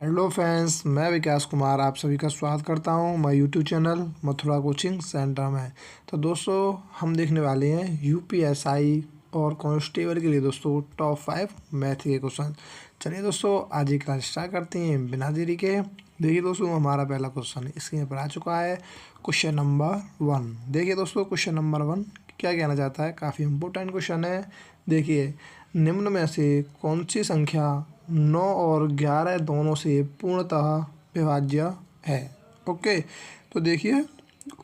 Hello friends, मैं विकास कुमार आप सभी का स्वागत करता हूं मैं YouTube channel Mathura coaching centre में। तो दोस्तों हम देखने वाले हैं यूपीएसआई और कांस्टेबल के लिए दोस्तों टॉप 5 मैथ के क्वेश्चन। चलिए दोस्तों आज की क्लास स्टार्ट करते हैं बिना देरी के। देखिए दोस्तों हमारा पहला क्वेश्चन स्क्रीन पर आ चुका है, क्वेश्चन नंबर 1। देखिए दोस्तों क्वेश्चन नंबर 1 क्या कहना चाहता है, काफ़ी इंपॉर्टेंट क्वेश्चन है। देखिए निम्न में से कौन सी संख्या 9 और 11 दोनों से पूर्णतः विभाज्य है। ओके, तो देखिए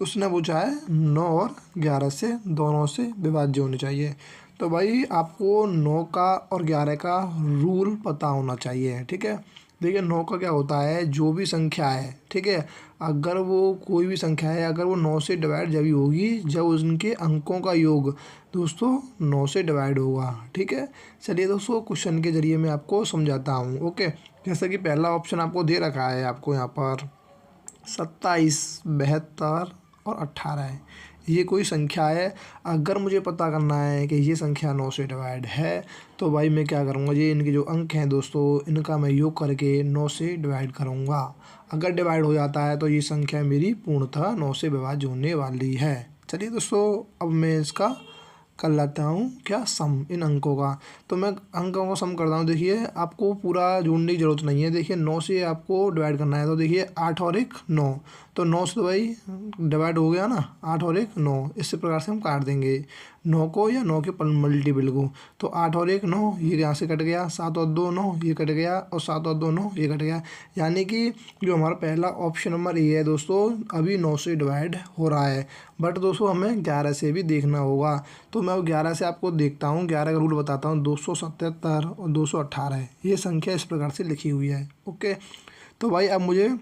उसने पूछा है 9 और 11 से दोनों से विभाज्य होनी चाहिए। तो भाई आपको 9 का और 11 का रूल पता होना चाहिए। ठीक है, देखिए 9 का क्या होता है, जो भी संख्या है, ठीक है, अगर वो कोई भी संख्या है, अगर वो 9 से डिवाइड जब होगी जब उनके अंकों का योग दोस्तों 9 से डिवाइड होगा। ठीक है, चलिए दोस्तों क्वेश्चन के जरिए मैं आपको समझाता हूँ। ओके, जैसा कि पहला ऑप्शन आपको दे रखा है, आपको यहाँ पर 27, 72 और 18 है। ये कोई संख्या है। अगर मुझे पता करना है कि ये संख्या 9 से डिवाइड है तो भाई मैं क्या करूँगा, ये इनके जो अंक हैं दोस्तों इनका मैं योग करके 9 से डिवाइड करूँगा। अगर डिवाइड हो जाता है तो ये संख्या मेरी पूर्णतः 9 से विभाज्य होने वाली है। चलिए दोस्तों अब मैं इसका कर लेता हूँ क्या सम इन अंकों का। तो मैं अंकों को सम करता हूँ। देखिए आपको पूरा जोड़ने की ज़रूरत नहीं है। देखिए 9 से आपको डिवाइड करना है, तो देखिए 8 और 1 9, तो 9 से तो भाई डिवाइड हो गया ना, 8 और 1 9। इसी प्रकार से हम काट देंगे 9 को या 9 के मल्टीपल को। तो 8 और 1 9, ये यहाँ से कट गया, 7 और 2 9 ये कट गया, और 7 और 2 9 ये कट गया। यानी कि जो हमारा पहला ऑप्शन नंबर ये है दोस्तों अभी 9 से डिवाइड हो रहा है। बट दोस्तों हमें 11 से भी देखना होगा। तो मैं 11 से आपको देखता हूँ, 11 का रूल बताता हूँ। 277 और 218 ये संख्या इस प्रकार से लिखी हुई है। ओके, तो भाई अब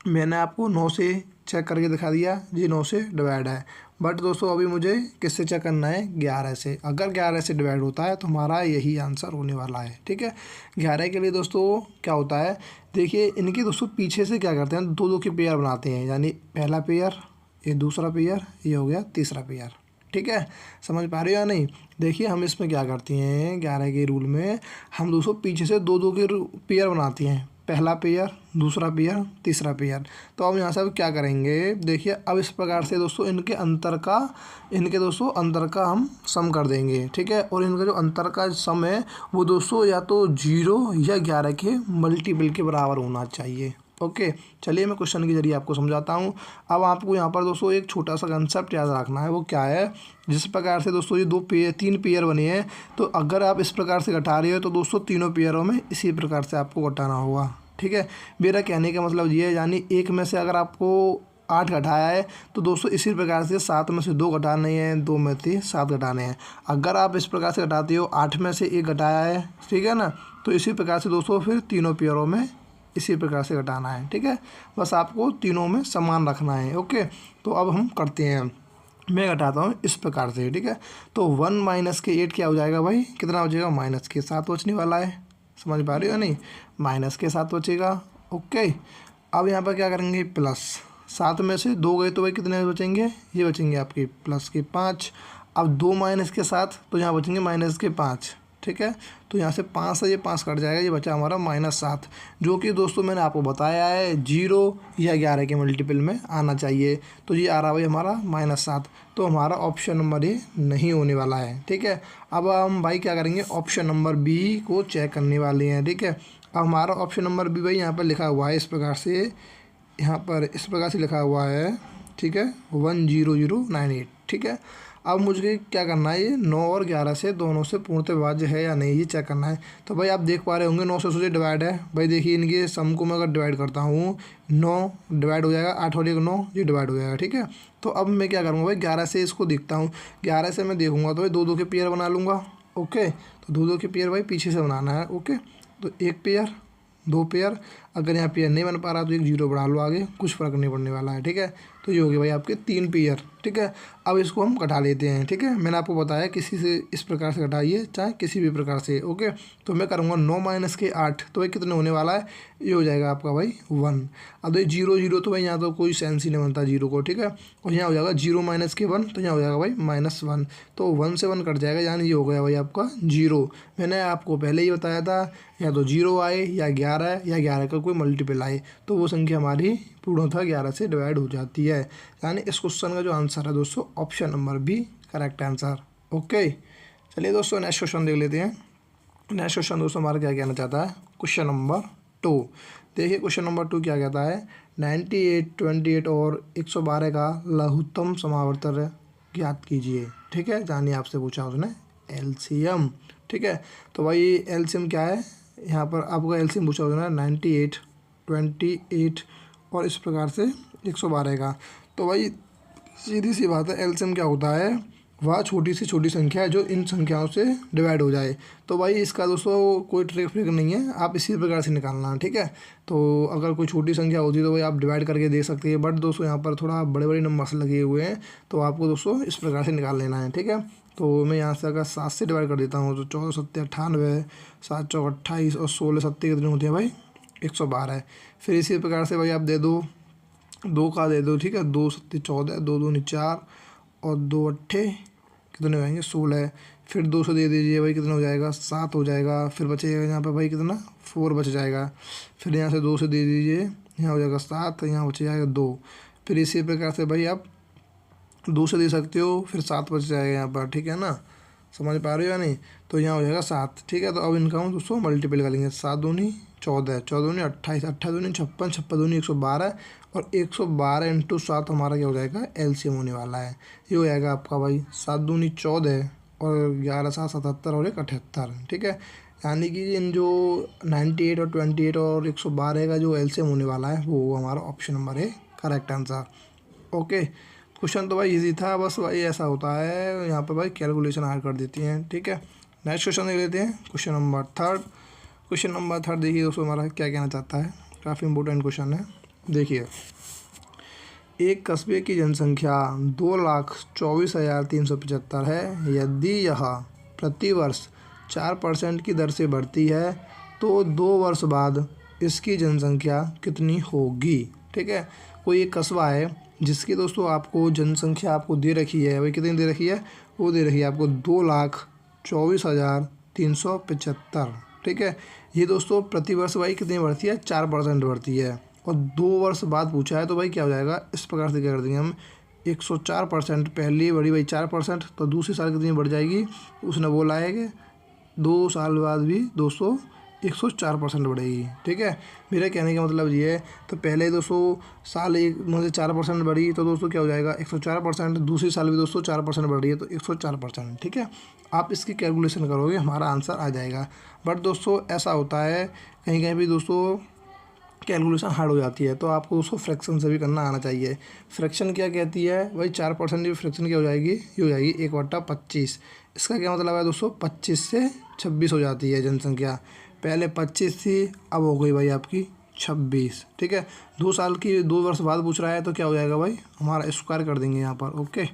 मैंने आपको 9 से चेक करके दिखा दिया, जी 9 से डिवाइड है। बट दोस्तों अभी मुझे किससे चेक करना है, 11 से। अगर 11 से डिवाइड होता है तो हमारा यही आंसर होने वाला है। ठीक है, 11 के लिए दोस्तों क्या होता है, देखिए इनके दोस्तों पीछे से क्या करते हैं, 2 के पेयर बनाते हैं। यानी पहला पेयर, ये दूसरा पेयर, ये हो गया तीसरा पेयर। ठीक है, समझ पा रहे हो या नहीं। देखिए हम इसमें क्या करते हैं, 11 के रूल में हम दोस्तों पीछे से 2 के पेयर बनाते हैं। पहला पेयर, दूसरा पेयर, तीसरा पेयर। तो अब यहाँ से अब क्या करेंगे, देखिए अब इस प्रकार से दोस्तों इनके दोस्तों अंतर का हम सम कर देंगे। ठीक है, और इनका जो अंतर का सम है वो दोस्तों या तो 0 या 11 के मल्टीपल के बराबर होना चाहिए। ओके, चलिए मैं क्वेश्चन के जरिए आपको समझाता हूँ। अब आपको यहाँ पर दोस्तों एक छोटा सा कंसेप्ट याद रखना है, वो क्या है, जिस प्रकार से दोस्तों ये 3 पेयर बने हैं, तो अगर आप इस प्रकार से घटा रहे हो तो दोस्तों तीनों पेयरों में इसी प्रकार से आपको घटाना होगा। ठीक है, मेरा कहने का मतलब ये है, यानी 1 में से अगर आपको 8 घटाया है तो दोस्तों इसी प्रकार से 7 में से 2 घटाने हैं, 2 में से 7 घटाने हैं। अगर आप इस प्रकार से घटाते हो, 8 में से 1 घटाया है, ठीक है ना, तो इसी प्रकार से दोस्तों फिर तीनों पेयरों में इसी प्रकार से घटाना है। ठीक है, बस आपको तीनों में समान रखना है। ओके, तो अब हम करते हैं, मैं घटाता हूँ इस प्रकार से। ठीक है, तो 1 माइनस के 8 क्या हो जाएगा भाई, कितना बचेगा, माइनस के 7 बचने वाला है। समझ पा रहे हो नहीं, माइनस के 7 बचेगा। ओके, अब यहाँ पर क्या करेंगे, प्लस 7 में से 2 गए तो भाई कितने बचेंगे, ये बचेंगे आपके प्लस के 5। अब 2 माइनस के 7 तो यहाँ बचेंगे माइनस के 5। ठीक है, तो यहाँ से 5 से ये 5 कट जाएगा, ये बचा हमारा -7, जो कि दोस्तों मैंने आपको बताया है 0 या 11 के मल्टीपल में आना चाहिए। तो ये आ रहा भाई हमारा -7, तो हमारा ऑप्शन नंबर ए नहीं होने वाला है। ठीक है, अब हम भाई क्या करेंगे, ऑप्शन नंबर बी को चेक करने वाले हैं। ठीक है, अब हमारा ऑप्शन नंबर बी भाई यहाँ पर लिखा हुआ है इस प्रकार से, यहाँ पर इस प्रकार से लिखा हुआ है। ठीक है, 10098। ठीक है, अब मुझे क्या करना है, ये 9 और 11 से दोनों से पूर्णतः विभाज्य है या नहीं, ये चेक करना है। तो भाई आप देख पा रहे होंगे 9 से सोचे डिवाइड है। भाई देखिए इनके सम को मैं अगर डिवाइड करता हूँ, 9 डिवाइड हो जाएगा, 8 और 1 9, ये डिवाइड हो जाएगा। ठीक है, तो अब मैं क्या करूँगा भाई, 11 से इसको देखता हूँ। 11 से मैं देखूँगा तो भाई 2 के पेयर बना लूँगा। ओके, तो 2 के पेयर भाई पीछे से बनाना है। ओके, तो 1 पेयर, 2 पेयर, अगर यहाँ पेयर नहीं बन पा रहा तो एक 0 बढ़ा लो आगे, कुछ फ़र्क नहीं पड़ने वाला है। ठीक है, तो ये हो गए भाई आपके 3 पेयर। ठीक है, अब इसको हम घटा लेते हैं। ठीक है, मैंने आपको बताया किसी से इस प्रकार से घटाइए, चाहे किसी भी प्रकार से। ओके, तो मैं करूँगा 9 माइनस के 8, तो भाई कितने होने वाला है, ये हो जाएगा आपका भाई 1। अब ये 0 0, तो भाई यहाँ तो कोई सेंस ही नहीं बनता जीरो को। ठीक है, और यहाँ हो जाएगा 0 माइनस के 1, तो यहाँ हो जाएगा भाई -1, तो 1 से 1 कट जाएगा, यानी ये हो गया भाई आपका 0। मैंने आपको पहले ही बताया था, या तो 0 आए या 11 या 11 का कोई मल्टीपल आए तो वो संख्या हमारी पूर्णतः 11 से डिवाइड हो जाती है। यानी इस क्वेश्चन का जो आंसर है दोस्तों, option number B correct answer. Okay, चलिए दोस्तों नेक्स्ट क्वेश्चन देख लेते हैं। नेक्स्ट क्वेश्चन दोस्तों हमारा क्या कहना चाहता है, क्वेश्चन नंबर 2। देखिए क्वेश्चन नंबर 2 क्या कहता है, 98, 28 और 112 का लघुत्तम समावर्तर ज्ञात कीजिए। ठीक है, जानिए आपसे पूछा उसने एलसीएम। ठीक है, तो भाई एलसीएम क्या है, यहाँ पर आपका एलसीएम पूछा उसने 98, 28 और इस प्रकार से 112 का। तो भाई सीधी सी बात है, एलसीएम क्या होता है, वह छोटी से छोटी संख्या है जो इन संख्याओं से डिवाइड हो जाए। तो भाई इसका दोस्तों कोई ट्रिक फ्रिक नहीं है, आप इसी प्रकार से निकालना। ठीक है, तो अगर कोई छोटी संख्या होती है तो भाई आप डिवाइड करके दे सकते हैं, बट दोस्तों यहाँ पर थोड़ा बड़े बड़े नंबर्स लगे हुए हैं, तो आपको दोस्तों इस प्रकार से निकाल लेना है। ठीक है, तो मैं यहाँ से अगर 7 से डिवाइड कर देता हूँ तो 14 7 98, 7 चौक 28 और 16 7 कितने होते हैं भाई 112। फिर इसी प्रकार से भाई आप दे दो, 2 का दे दो। ठीक है, 2 7 14, 2 दूनी 4 और 2 अट्ठे कितने हो जाएंगे 16। फिर 200 दे दीजिए भाई, कितना हो जाएगा 7 हो जाएगा। फिर बचेगा यहाँ पे भाई कितना 4 बच जाएगा। फिर यहाँ से 2 से दे दीजिए, यहाँ हो जाएगा 7, यहाँ बच जाएगा 2। फिर इसी प्रकार से भाई आप 2 से दे सकते हो, फिर 7 बच जाएगा यहाँ पर। ठीक है ना, समझ पा रहे हो या नहीं, तो यहाँ हो जाएगा 7। ठीक है, तो अब इनका हम दोस्तों मल्टीपल करेंगे, 7 दूनी 14, 14 दूनी 28, 28 दूनी 56, 56 दूनी 112 और 112 इंटू 7 हमारा क्या हो जाएगा एलसीएम होने वाला है। ये हो जाएगा आपका भाई 7 दूनी 14 और 11 7 77 और 1 78। ठीक है, यानी कि इन जो 98 और 28 और 112 का जो एलसीएम होने वाला है वो हमारा ऑप्शन नंबर है करेक्ट आंसर। ओके, क्वेश्चन तो भाई इजी था, बस भाई ऐसा होता है यहाँ पर भाई कैलकुलेशन ऐड कर देती हैं। ठीक है, नेक्स्ट क्वेश्चन देख लेते हैं, क्वेश्चन नंबर 3। क्वेश्चन नंबर 3 देखिए दोस्तों हमारा क्या कहना चाहता है, काफ़ी इंपॉर्टेंट क्वेश्चन है। देखिए, एक कस्बे की जनसंख्या 2,24,375 है। यदि यह प्रतिवर्ष 4% की दर से बढ़ती है तो 2 वर्ष बाद इसकी जनसंख्या कितनी होगी। ठीक है, कोई एक कस्बा है जिसकी दोस्तों आपको जनसंख्या आपको दे रखी है, भाई कितनी दे रखी है, वो दे रखी है आपको 2,24,375। ठीक है, ये दोस्तों प्रतिवर्ष भाई कितनी बढ़ती है 4% बढ़ती है, और 2 वर्ष बाद पूछा है तो भाई क्या हो जाएगा, इस प्रकार से क्या कर देंगे हम 104%। पहली बढ़ी भाई 4%, तो दूसरे साल कितनी बढ़ जाएगी, उसने बोला है कि 2 साल बाद भी दोस्तों 104% बढ़ेगी। ठीक है, मेरा कहने का मतलब ये है, तो पहले दोस्तों साल एक मतलब 4% बढ़ी तो दोस्तों क्या हो जाएगा 104%, दूसरी साल भी दोस्तों 4% बढ़ रही है तो 104%। ठीक है, आप इसकी कैलकुलेशन करोगे हमारा आंसर आ जाएगा। बट दोस्तों ऐसा होता है कहीं कहीं भी दोस्तों कैलकुलेशन हार्ड हो जाती है, तो आपको दोस्तों फ्रैक्शन से भी करना आना चाहिए। फ्रैक्शन क्या कहती है भाई, 4% की फ्रैक्शन क्या हो जाएगी, ये हो जाएगी 1/25। इसका क्या मतलब है दोस्तों, 25 से 26 हो जाती है जनसंख्या। पहले 25 थी, अब हो गई भाई आपकी 26। ठीक है, 2 साल की 2 वर्ष बाद पूछ रहा है तो क्या हो जाएगा भाई, हमारा स्क्वायर कर देंगे यहाँ पर। ओके,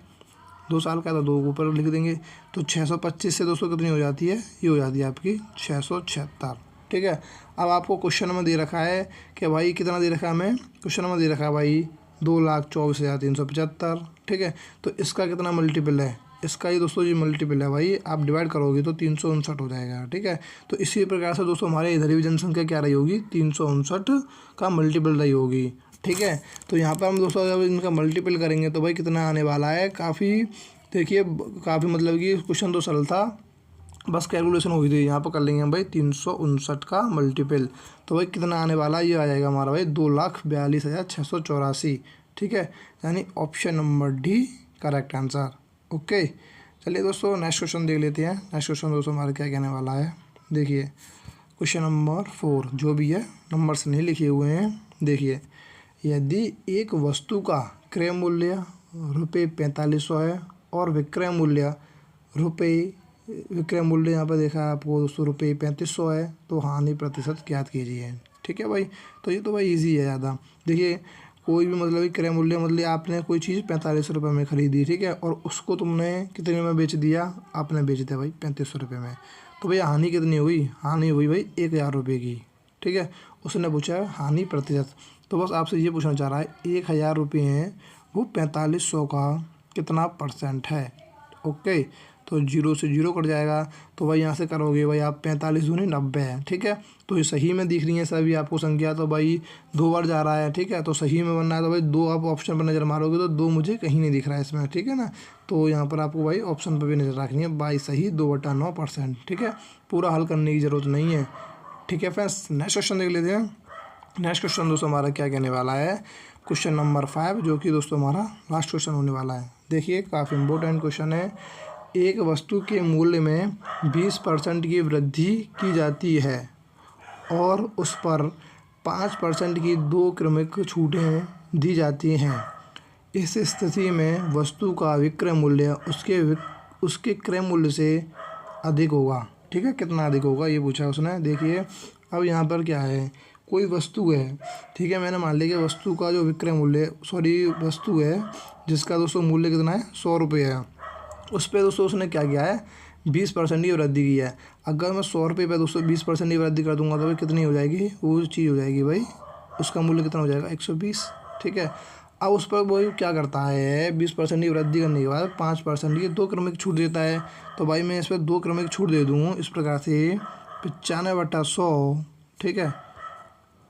2 साल का तो 2 के ऊपर लिख देंगे, तो 625 से दोस्तों कितनी हो जाती है, ये हो जाती है आपकी 676। ठीक है, अब आपको क्वेश्चन में दे रखा है कि भाई कितना दे रखा है, हमें क्वेश्चन में दे रखा है भाई 2,24,375। ठीक है, तो इसका कितना मल्टीपल है, इसका ही दोस्तों ये मल्टीपल है भाई, आप डिवाइड करोगे तो 359 हो जाएगा। ठीक है, तो इसी प्रकार से दोस्तों हमारे इधर भी जनसंख्या क्या रही होगी, 359 का मल्टीपल रही होगी। ठीक है, तो यहाँ पर हम दोस्तों जब इनका मल्टीपल करेंगे तो भाई कितना आने वाला है, काफ़ी देखिए काफ़ी मतलब कि क्वेश्चन तो सरल था, बस कैलकुलेशन हुई थी, यहाँ पर कर लेंगे हम भाई 359 का मल्टीपल, तो भाई कितना आने वाला है, ये आ जाएगा हमारा भाई 2,42,684। ठीक है, यानी option number D correct answer. Okay, चलिए दोस्तों नेक्स्ट क्वेश्चन देख लेते हैं। नेक्स्ट क्वेश्चन दोस्तों हमारा क्या कहने वाला है, देखिए क्वेश्चन नंबर 4 जो भी है नंबर्स नहीं लिखे हुए हैं। देखिए, यदि एक वस्तु का क्रय मूल्य ₹4500 है और विक्रय मूल्य यहाँ पर देखा है आपको दोस्तों ₹3500 है, तो हानि प्रतिशत ज्ञात कीजिए। ठीक है भाई, तो ये तो भाई इजी है ज़्यादा। देखिए कोई भी मतलब कि क्रय मूल्य मतलब आपने कोई चीज़ 45 रुपये में खरीदी, ठीक है, और उसको तुमने कितने में बेच दिया, आपने बेच दिया भाई 3500 रुपये में, तो भैया हानि कितनी हुई, हानि हुई भाई 1000 रुपये की, ठीक है। उसने पूछा है हानि प्रतिशत, तो बस आपसे ये पूछना चाह रहा है 1000 रुपये हैं वो 4500 का कितना परसेंट है। ओके, तो जीरो से जीरो कट जाएगा, तो भाई यहाँ से करोगे भाई आप 45 दूनी 90 है, ठीक है। तो ये सही में दिख रही है सभी आपको संख्या, तो भाई 2 बार जा रहा है, ठीक है, तो सही में बनना है, तो भाई 2 आप ऑप्शन पर नज़र मारोगे तो 2 मुझे कहीं नहीं दिख रहा है इसमें, ठीक है ना। तो यहाँ पर आपको भाई ऑप्शन पर भी नज़र रखनी है, बाई सही 2/9%, ठीक है। पूरा हल करने की ज़रूरत नहीं है, ठीक है फ्रेंड्स। नेक्स्ट क्वेश्चन देख लेते हैं। नेक्स्ट क्वेश्चन दोस्तों हमारा क्या कहने वाला है, क्वेश्चन नंबर 5, जो कि दोस्तों हमारा लास्ट क्वेश्चन होने वाला है। देखिए काफ़ी इंपॉर्टेंट क्वेश्चन है। एक वस्तु के मूल्य में 20% की वृद्धि की जाती है और उस पर 5% की 2 क्रमिक छूटें दी जाती हैं। इस स्थिति में वस्तु का विक्रय मूल्य उसके क्रय मूल्य से अधिक होगा, ठीक है। कितना अधिक होगा ये पूछा उसने। देखिए अब यहाँ पर क्या है, कोई वस्तु है, ठीक है, मैंने मान लिया कि वस्तु का जो विक्रय मूल्य वस्तु है जिसका दोस्तों मूल्य कितना है 100 रुपये है, उस पर दोस्तों उसने क्या किया है 20% की वृद्धि की है। अगर मैं 100 रुपये पर दोस्तों 20% की वृद्धि कर दूंगा तो भाई कितनी हो जाएगी, वो चीज़ हो जाएगी भाई, उसका मूल्य कितना हो जाएगा 120, ठीक है। अब उस पर वही क्या करता है 20% की वृद्धि करने के बाद 5% की 2 क्रमिक छूट देता है। तो भाई मैं इस पर 2 क्रमिक छूट दे दूँ इस प्रकार से 95/100, ठीक है,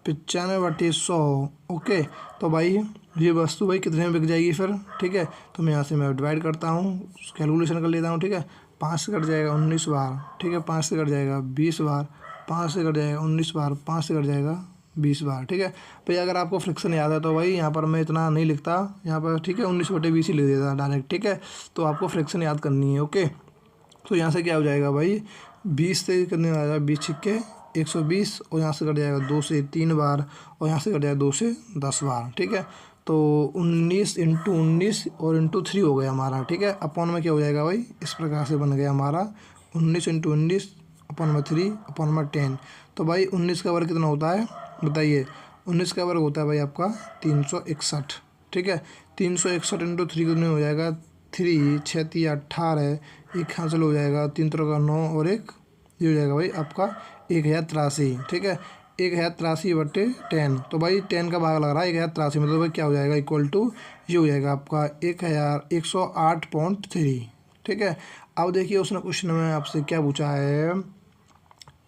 95/100। ओके, तो भाई ये वस्तु भाई कितने में बिक जाएगी फिर, ठीक है। तो मैं यहाँ से मैं डिवाइड करता हूँ, कैलकुलेशन कर लेता हूँ, ठीक है। 5 से कट जाएगा 19 बार, ठीक है, 5 से कट जाएगा 20 बार, 5 से कट जाएगा 19 बार, 5 से कट जाएगा 20 बार, ठीक है। भाई अगर आपको फ्रिक्शन याद है तो भाई यहाँ पर मैं इतना नहीं लिखता यहाँ पर, ठीक है, 19/20 ही लिख देता डायरेक्ट, ठीक है। तो आपको फ्रिक्शन याद करनी है। ओके, तो यहाँ से क्या हो जाएगा भाई 20 से कितने आ जाएगा 20 छिक्के 120, और यहाँ से कट जाएगा 2 से 3 बार, और यहाँ से कट जाएगा 2 से 10 बार, ठीक है। तो 19 × 19 और × 3 हो गया हमारा, ठीक है। अपॉन में क्या हो जाएगा भाई, इस प्रकार से बन गया हमारा 19 × 19 अपॉन में 3 अपॉन में 10। तो भाई 19 का वर्ग कितना होता है बताइए, 19 का वर्ग होता है भाई आपका 361, ठीक है। 361 × 3 कितने हो जाएगा 3 6 3 18, एक हासिल हो जाएगा 3 3 का 9, और एक ये हो जाएगा भाई आपका 1083, ठीक है। 1083/10, तो भाई 10 का भाग लग रहा है 1083 में, तो भाई क्या हो जाएगा इक्वल टू ये हो जाएगा आपका 1108.3, ठीक है। अब देखिए उसने क्वेश्चन में आपसे क्या पूछा है,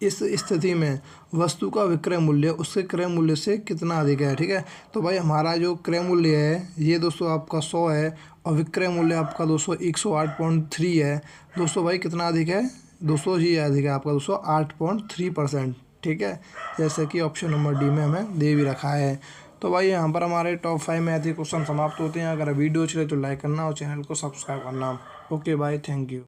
इस स्थिति में वस्तु का विक्रय मूल्य उसके क्रय मूल्य से कितना अधिक है, ठीक है। तो भाई हमारा जो क्रय मूल्य है ये दोस्तों आपका 100 है, और विक्रय मूल्य आपका दोस्तों 108.3 है। दोस्तों भाई कितना अधिक है, दोस्तों ये अधिक है आपका दोस्तों 8.3%, ठीक है, जैसे कि ऑप्शन नंबर डी में हमें दे भी रखा है। तो भाई यहाँ पर हमारे टॉप 5 मैथ के क्वेश्चन समाप्त होते हैं। अगर वीडियो अच्छी लगे तो लाइक करना और चैनल को सब्सक्राइब करना। Okay bye, thank you.